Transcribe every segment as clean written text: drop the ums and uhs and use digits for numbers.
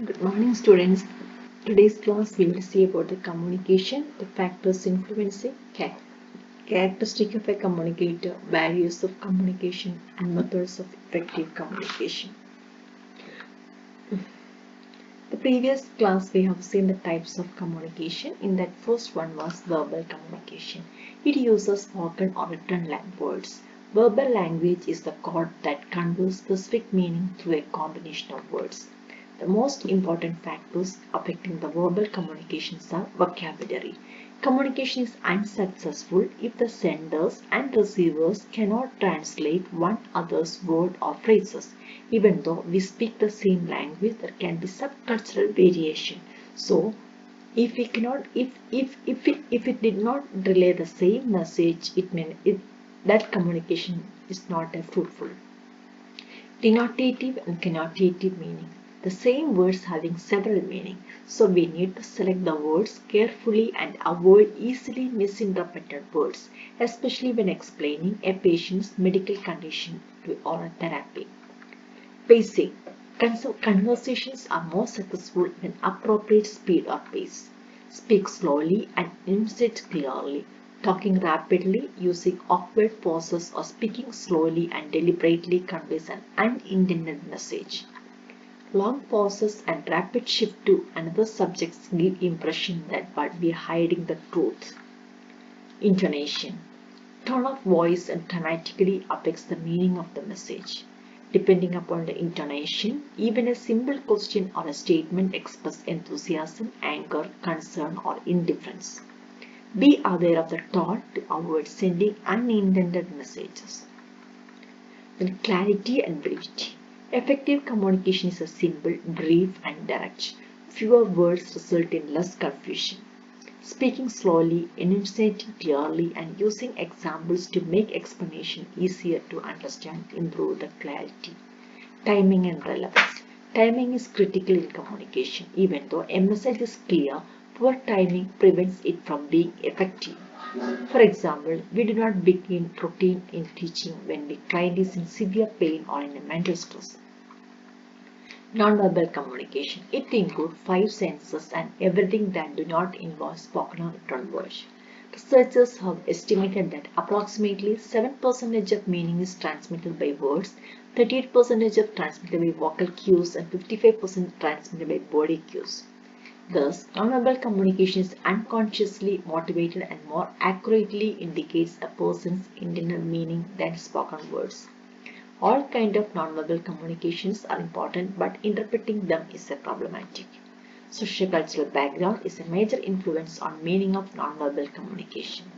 Good morning, students. Today's class we will see about the communication, the factors influencing characteristic of a communicator, barriers of communication, and methods of effective communication. The previous class we have seen the types of communication. In that first one was verbal communication. It uses spoken or written words. Verbal language is the code that conveys specific meaning through a combination of words. The most important factors affecting the verbal communications are vocabulary. Communication is unsuccessful if the senders and receivers cannot translate one another's word or phrases. Even though we speak the same language, there can be subcultural variation. So, if it did not relay the same message, that communication is not a fruitful. Denotative and connotative meaning. The same words having several meanings, so we need to select the words carefully and avoid easily misinterpreted words, especially when explaining a patient's medical condition or a therapy. Pacing. Conversations are more successful when appropriate speed or pace. Speak slowly and enunciate clearly. Talking rapidly, using awkward pauses, or speaking slowly and deliberately conveys an unintended message. Long pauses and rapid shift to another subject give impression that but we are hiding the truth. Intonation. Tone of voice dramatically affects the meaning of the message. Depending upon the intonation, even a simple question or a statement expresses enthusiasm, anger, concern, or indifference. Be aware of the tone to avoid sending unintended messages. Then clarity and brevity. Effective communication is a simple, brief, and direct. Fewer words result in less confusion. Speaking slowly, enunciating clearly, and using examples to make explanation easier to understand improve the clarity. Timing and relevance. Timing is critical in communication. Even though a message is clear, poor timing prevents it from being effective. For example, we do not begin routine in teaching when the client is in severe pain or in a mental stress. Nonverbal communication. It includes five senses and everything that do not involve spoken or written words. Researchers have estimated that approximately 7% of meaning is transmitted by words, 38% of transmitted by vocal cues, and 55% transmitted by body cues. Thus, nonverbal communication is unconsciously motivated and more accurately indicates a person's intended meaning than spoken words. All kinds of nonverbal communications are important, but interpreting them is a problematic. Sociocultural background is a major influence on meaning of nonverbal communication.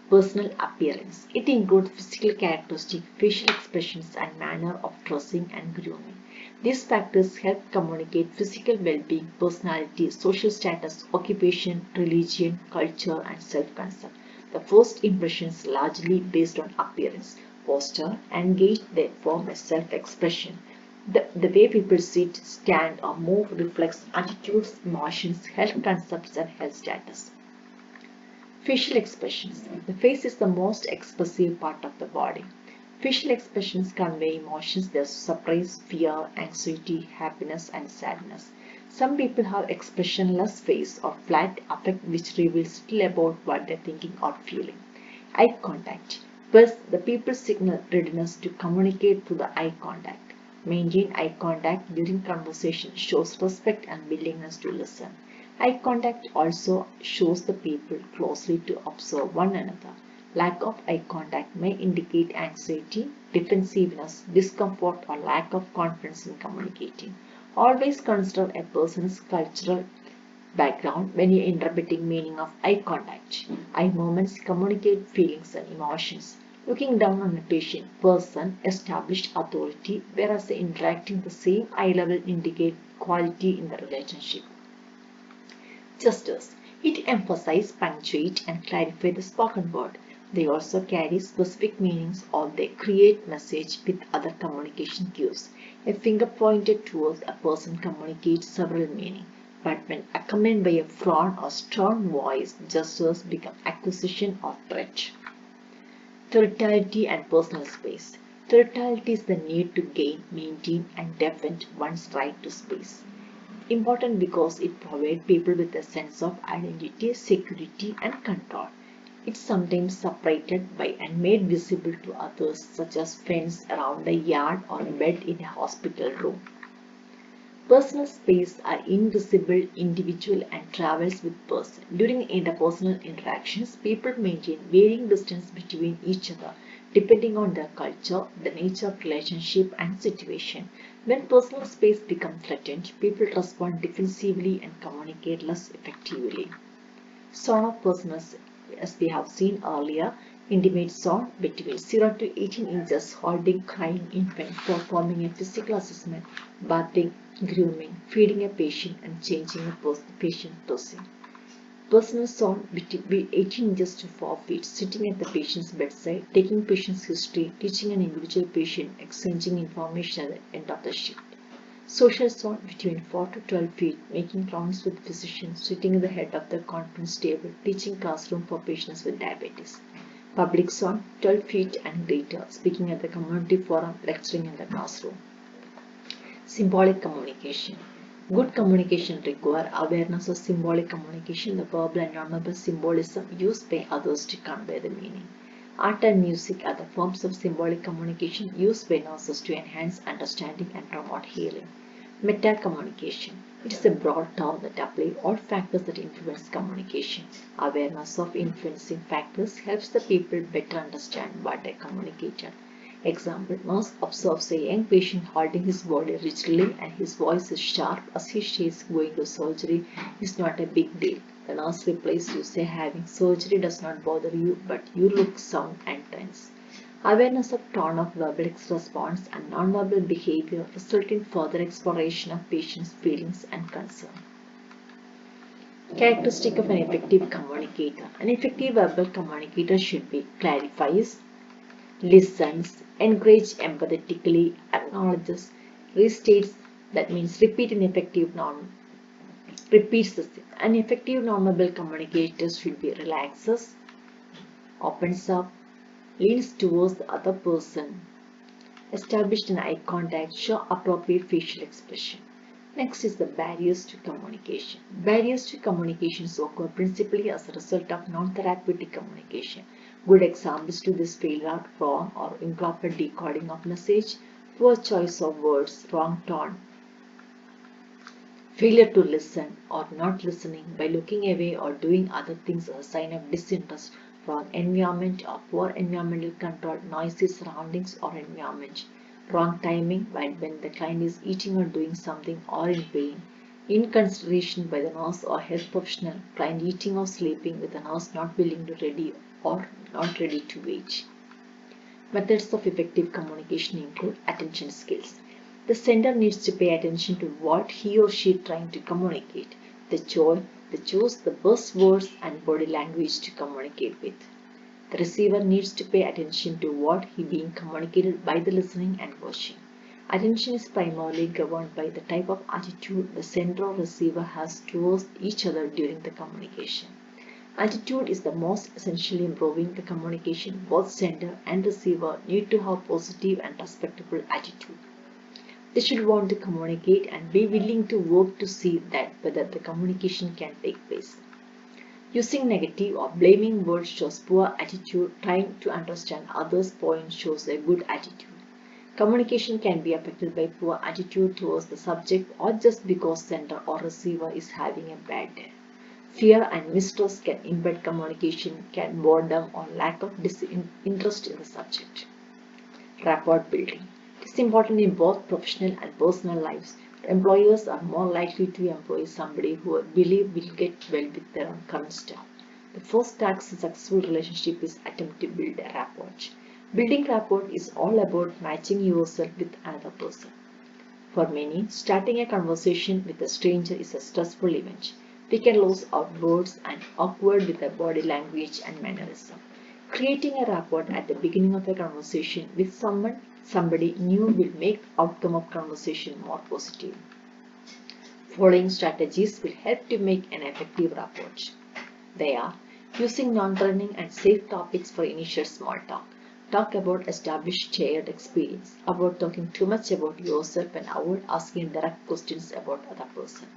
Personal appearance. It includes physical characteristics, facial expressions, and manner of dressing and grooming. These factors help communicate physical well-being, personality, social status, occupation, religion, culture, and self-concept. The first impressions largely based on appearance, posture, and gait they form a self-expression. The way people sit, stand, or move reflects attitudes, emotions, health concepts, and health status. Facial expressions. The face is the most expressive part of the body. Facial expressions convey emotions such as surprise, fear, anxiety, happiness, and sadness. Some people have expressionless face or flat affect which reveals little about what they're thinking or feeling. Eye contact. First, the people signal readiness to communicate through the eye contact. Maintain eye contact during conversation shows respect and willingness to listen. Eye contact also shows the people closely to observe one another. Lack of eye contact may indicate anxiety, defensiveness, discomfort, or lack of confidence in communicating. Always consider a person's cultural background when you are interpreting meaning of eye contact. Eye movements communicate feelings and emotions. Looking down on a patient person established authority, whereas interacting the same eye level indicate quality in the relationship. Gestures. It emphasizes, punctuate, and clarify the spoken word. They also carry specific meanings or they create message with other communication cues. A finger pointed towards a person communicates several meanings, but when accompanied by a frown or strong voice, gestures become accusation or threat. Territoriality and personal space. Territoriality is the need to gain, maintain, and defend one's right to space. Important because it provides people with a sense of identity, security, and control. It's sometimes separated by and made visible to others, such as friends around the yard or bed in a hospital room. Personal space are invisible, individual, and travels with person. During interpersonal interactions, people maintain varying distance between each other, depending on their culture, the nature of relationship, and situation. When personal space becomes threatened, people respond defensively and communicate less effectively. Zone of personals, as we have seen earlier, intimate zone between 0 to 18 inches, holding crying infant, performing a physical assessment, bathing, grooming, feeding a patient, and changing a patient dressing. Personal zone between 18 inches to 4 feet, sitting at the patient's bedside, taking patient's history, teaching an individual patient, exchanging information at the end of the shift. Social zone between 4 to 12 feet, making rounds with physicians, sitting at the head of the conference table, teaching classroom for patients with diabetes. Public zone 12 feet and greater, speaking at the community forum, lecturing in the classroom. Symbolic communication. Good communication requires awareness of symbolic communication, the verbal and non-verbal symbolism used by others to convey the meaning. Art and music are the forms of symbolic communication used by nurses to enhance understanding and promote healing. Meta-communication. It is a broad term that applies all factors that influence communication. Awareness of influencing factors helps the people better understand what they communicated. Example, nurse observes a young patient holding his body rigidly and his voice is sharp as he says going to surgery is not a big deal. The nurse replies, you say having surgery does not bother you, but you look sound and tense. Awareness of tone of verbal response and nonverbal behavior result in further exploration of patient's feelings and concern. Characteristic of an effective communicator. An effective verbal communicator should be clarifies, listens, encourages empathetically, acknowledges, restates, that means repeat an effective non repeats the same. An effective nonverbal communicator should be relaxes, opens up, leans towards the other person, established an eye contact, show appropriate facial expression. Next is the barriers to communication. Barriers to communication occur principally as a result of non-therapeutic communication. Good examples to this failure are wrong or improper decoding of message, poor choice of words, wrong tone, failure to listen or not listening by looking away or doing other things as a sign of disinterest, wrong environment or poor environmental control, noisy surroundings or environment, wrong timing when the client is eating or doing something or in pain, inconsideration by the nurse or health professional, client eating or sleeping with the nurse not willing to ready or not ready to wait. Methods of effective communication include attention skills. The sender needs to pay attention to what he or she is trying to communicate. They choose the best words and body language to communicate with. The receiver needs to pay attention to what is being communicated by the listening and watching. Attention is primarily governed by the type of attitude the sender or receiver has towards each other during the communication. Attitude is the most essential in improving the communication. Both sender and receiver need to have positive and respectful attitude. They should want to communicate and be willing to work to see that whether the communication can take place. Using negative or blaming words shows poor attitude. Trying to understand others' point shows a good attitude. Communication can be affected by poor attitude towards the subject or just because sender or receiver is having a bad day. Fear and mistrust can impede communication, can boredom or lack of interest in the subject. Rapport building. It is important in both professional and personal lives. Employers are more likely to employ somebody who believe will get well with their current staff. The first task in a successful relationship is attempt to build a rapport. Building rapport is all about matching yourself with another person. For many, starting a conversation with a stranger is a stressful event. We can lose our words and awkward with our body language and mannerism. Creating a rapport at the beginning of a conversation with somebody new will make the outcome of conversation more positive. Following strategies will help to make an effective rapport. They are using non-threatening and safe topics for initial small talk. Talk about established shared experience. Avoid talking too much about yourself and avoid asking direct questions about other person.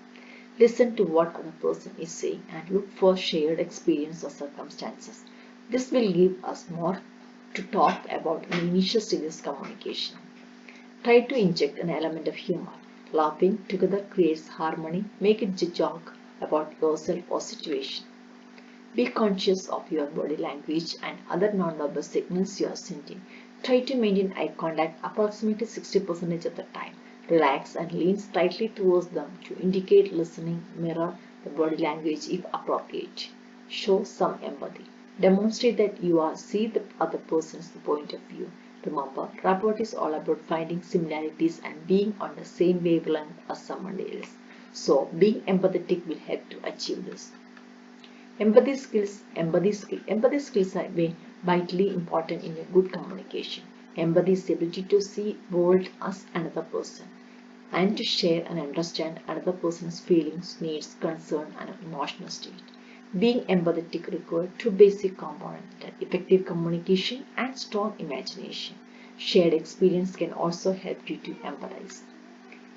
Listen to what other person is saying and look for shared experience or circumstances. This will give us more to talk about in initial stages communication. Try to inject an element of humor. Laughing together creates harmony. Make it a joke about yourself or situation. Be conscious of your body language and other non-verbal signals you are sending. Try to maintain eye contact approximately 60% of the time. Relax and lean slightly towards them to indicate listening. Mirror the body language if appropriate. Show some empathy. Demonstrate that you are see the other person's point of view. Remember, rapport is all about finding similarities and being on the same wavelength as someone else. So, being empathetic will help to achieve this. Empathy skills are vitally important in a good communication. Empathy is the ability to see world as another person and to share and understand another person's feelings, needs, concern, and emotional state. Being empathetic requires two basic components: that effective communication and strong imagination. Shared experience can also help you to empathize.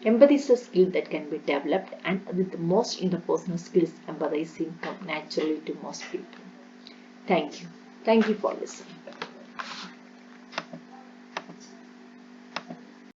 Empathy is a skill that can be developed, and with most interpersonal skills, empathizing comes naturally to most people. Thank you. Thank you for listening.